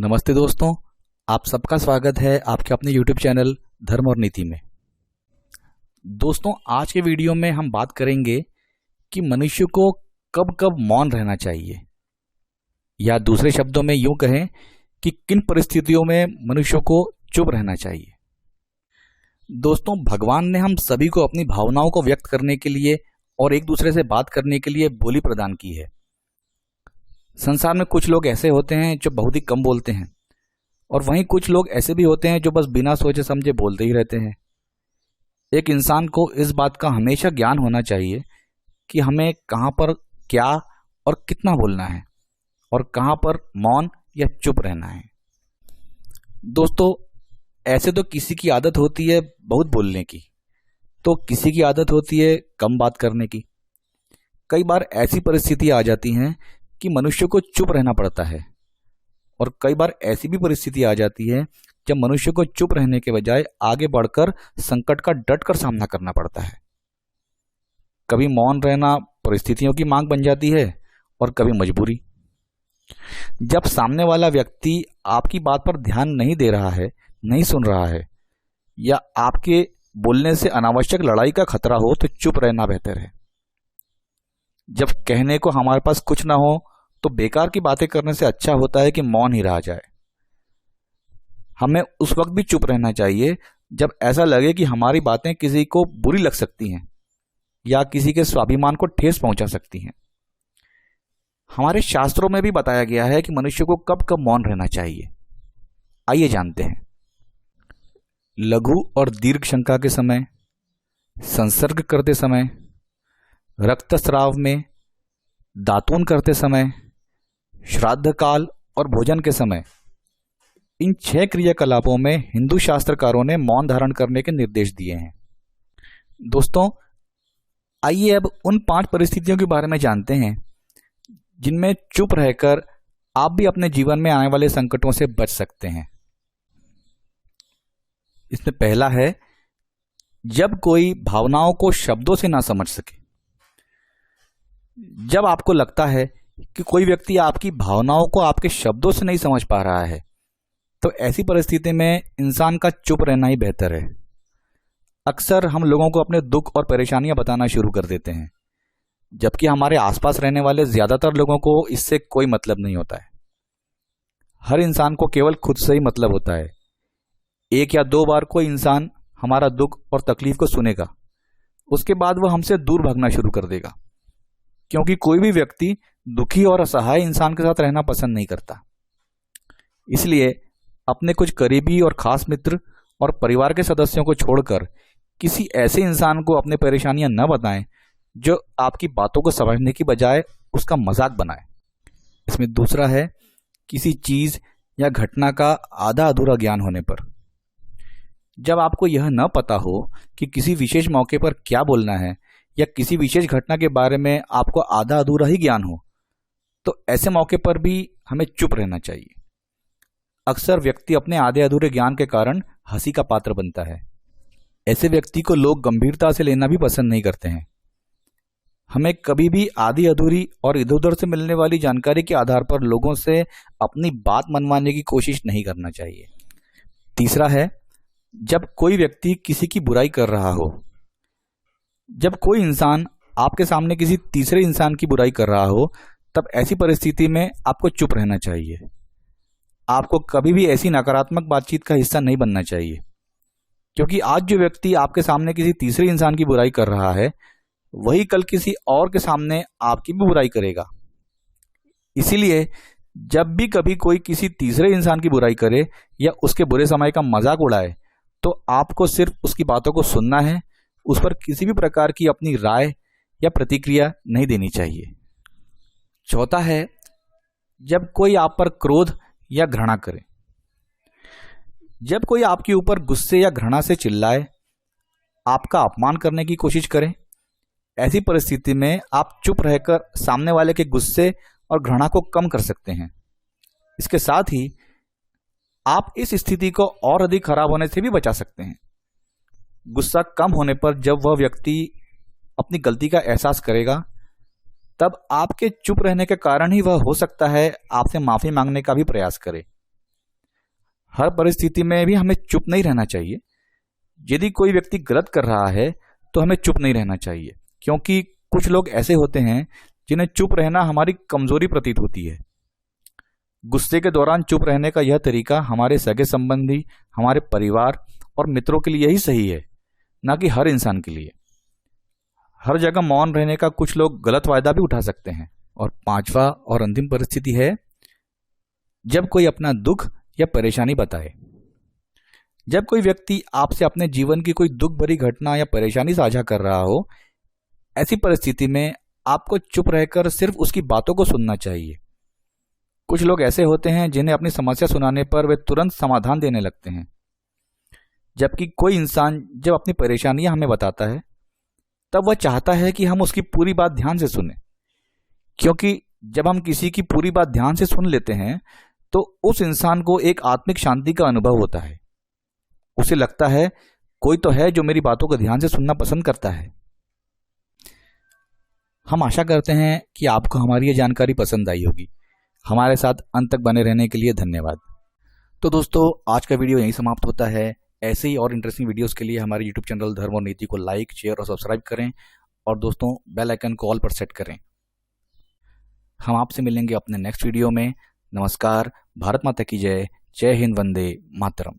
नमस्ते दोस्तों, आप सबका स्वागत है आपके अपने YouTube चैनल धर्म और नीति में। दोस्तों, आज के वीडियो में हम बात करेंगे कि मनुष्य को कब कब मौन रहना चाहिए, या दूसरे शब्दों में यूं कहें कि किन परिस्थितियों में मनुष्य को चुप रहना चाहिए। दोस्तों, भगवान ने हम सभी को अपनी भावनाओं को व्यक्त करने के लिए और एक दूसरे से बात करने के लिए बोली प्रदान की है। संसार में कुछ लोग ऐसे होते हैं जो बहुत ही कम बोलते हैं, और वहीं कुछ लोग ऐसे भी होते हैं जो बस बिना सोचे समझे बोलते ही रहते हैं। एक इंसान को इस बात का हमेशा ज्ञान होना चाहिए कि हमें कहाँ पर क्या और कितना बोलना है और कहाँ पर मौन या चुप रहना है। दोस्तों, ऐसे तो किसी की आदत होती है बहुत बोलने की, तो किसी की आदत होती है कम बात करने की। कई बार ऐसी परिस्थिति आ जाती हैं कि मनुष्य को चुप रहना पड़ता है, और कई बार ऐसी भी परिस्थिति आ जाती है जब मनुष्य को चुप रहने के बजाय आगे बढ़कर संकट का डटकर सामना करना पड़ता है। कभी मौन रहना परिस्थितियों की मांग बन जाती है और कभी मजबूरी। जब सामने वाला व्यक्ति आपकी बात पर ध्यान नहीं दे रहा है, नहीं सुन रहा है, या आपके बोलने से अनावश्यक लड़ाई का खतरा हो, तो चुप रहना बेहतर है। जब कहने को हमारे पास कुछ ना हो तो बेकार की बातें करने से अच्छा होता है कि मौन ही रहा जाए। हमें उस वक्त भी चुप रहना चाहिए जब ऐसा लगे कि हमारी बातें किसी को बुरी लग सकती हैं या किसी के स्वाभिमान को ठेस पहुंचा सकती हैं। हमारे शास्त्रों में भी बताया गया है कि मनुष्य को कब कब मौन रहना चाहिए। आइए जानते हैं। लघु और दीर्घ शंका के समय, संसर्ग करते समय, रक्तस्राव में, दातून करते समय, श्राद्ध काल और भोजन के समय, इन 6 क्रियाकलापों में हिंदू शास्त्रकारों ने मौन धारण करने के निर्देश दिए हैं। दोस्तों, आइए अब उन 5 परिस्थितियों के बारे में जानते हैं जिनमें चुप रहकर आप भी अपने जीवन में आने वाले संकटों से बच सकते हैं। इसमें पहला है, जब कोई भावनाओं को शब्दों से ना समझ सके। जब आपको लगता है कि कोई व्यक्ति आपकी भावनाओं को आपके शब्दों से नहीं समझ पा रहा है, तो ऐसी परिस्थिति में इंसान का चुप रहना ही बेहतर है। अक्सर हम लोगों को अपने दुख और परेशानियां बताना शुरू कर देते हैं, जबकि हमारे आसपास रहने वाले ज्यादातर लोगों को इससे कोई मतलब नहीं होता है। हर इंसान को केवल खुद से ही मतलब होता है। 1 या 2 बार कोई इंसान हमारा दुख और तकलीफ को सुनेगा, उसके बाद वह हमसे दूर भागना शुरू कर देगा, क्योंकि कोई भी व्यक्ति दुखी और असहाय इंसान के साथ रहना पसंद नहीं करता। इसलिए अपने कुछ करीबी और खास मित्र और परिवार के सदस्यों को छोड़कर किसी ऐसे इंसान को अपनी परेशानियां न बताएं जो आपकी बातों को समझने की बजाय उसका मजाक बनाए। इसमें दूसरा है, किसी चीज या घटना का आधा अधूरा ज्ञान होने पर। जब आपको यह न पता हो कि किसी विशेष मौके पर क्या बोलना है, या किसी विशेष घटना के बारे में आपको आधा अधूरा ही ज्ञान हो, तो ऐसे मौके पर भी हमें चुप रहना चाहिए। अक्सर व्यक्ति अपने आधे अधूरे ज्ञान के कारण हंसी का पात्र बनता है। ऐसे व्यक्ति को लोग गंभीरता से लेना भी पसंद नहीं करते हैं। हमें कभी भी आधी अधूरी और इधर उधर से मिलने वाली जानकारी के आधार पर लोगों से अपनी बात मनवाने की कोशिश नहीं करना चाहिए। तीसरा है, जब कोई व्यक्ति किसी की बुराई कर रहा हो। जब कोई इंसान आपके सामने किसी तीसरे इंसान की बुराई कर रहा हो, तब ऐसी परिस्थिति में आपको चुप रहना चाहिए। आपको कभी भी ऐसी नकारात्मक बातचीत का हिस्सा नहीं बनना चाहिए, क्योंकि आज जो व्यक्ति आपके सामने किसी तीसरे इंसान की बुराई कर रहा है, वही कल किसी और के सामने आपकी भी बुराई करेगा। इसीलिए जब भी कभी कोई किसी तीसरे इंसान की बुराई करे या उसके बुरे समय का मजाक उड़ाए, तो आपको सिर्फ उसकी बातों को सुनना है, उस पर किसी भी प्रकार की अपनी राय या प्रतिक्रिया नहीं देनी चाहिए। चौथा है, जब कोई आप पर क्रोध या घृणा करे। जब कोई आपके ऊपर गुस्से या घृणा से चिल्लाए, आपका अपमान करने की कोशिश करे, ऐसी परिस्थिति में आप चुप रहकर सामने वाले के गुस्से और घृणा को कम कर सकते हैं। इसके साथ ही आप इस स्थिति को और अधिक खराब होने से भी बचा सकते हैं। गुस्सा कम होने पर जब वह व्यक्ति अपनी गलती का एहसास करेगा, तब आपके चुप रहने के कारण ही वह हो सकता है आपसे माफी मांगने का भी प्रयास करे। हर परिस्थिति में भी हमें चुप नहीं रहना चाहिए। यदि कोई व्यक्ति गलत कर रहा है तो हमें चुप नहीं रहना चाहिए, क्योंकि कुछ लोग ऐसे होते हैं जिन्हें चुप रहना हमारी कमजोरी प्रतीत होती है। गुस्से के दौरान चुप रहने का यह तरीका हमारे सगे संबंधी, हमारे परिवार और मित्रों के लिए ही सही है, ना कि हर इंसान के लिए। हर जगह मौन रहने का कुछ लोग गलत फायदा भी उठा सकते हैं। और पांचवा और अंतिम परिस्थिति है जब कोई अपना दुख या परेशानी बताए। जब कोई व्यक्ति आपसे अपने जीवन की कोई दुख भरी घटना या परेशानी साझा कर रहा हो, ऐसी परिस्थिति में आपको चुप रहकर सिर्फ उसकी बातों को सुनना चाहिए। कुछ लोग ऐसे होते हैं जिन्हें अपनी समस्या सुनाने पर वे तुरंत समाधान देने लगते हैं, जबकि कोई इंसान जब अपनी परेशानियां हमें बताता है तब वह चाहता है कि हम उसकी पूरी बात ध्यान से सुनें, क्योंकि जब हम किसी की पूरी बात ध्यान से सुन लेते हैं तो उस इंसान को एक आत्मिक शांति का अनुभव होता है। उसे लगता है कोई तो है जो मेरी बातों को ध्यान से सुनना पसंद करता है। हम आशा करते हैं कि आपको हमारी ये जानकारी पसंद आई होगी। हमारे साथ अंत तक बने रहने के लिए धन्यवाद। तो दोस्तों, आज का वीडियो यहीं समाप्त होता है। ऐसे ही और इंटरेस्टिंग वीडियोस के लिए हमारे यूट्यूब चैनल धर्म और नीति को लाइक, शेयर और सब्सक्राइब करें, और दोस्तों बेल आइकन को ऑल पर सेट करें। हम आपसे मिलेंगे अपने नेक्स्ट वीडियो में। नमस्कार। भारत माता की जय। जय हिंद। वंदे मातरम।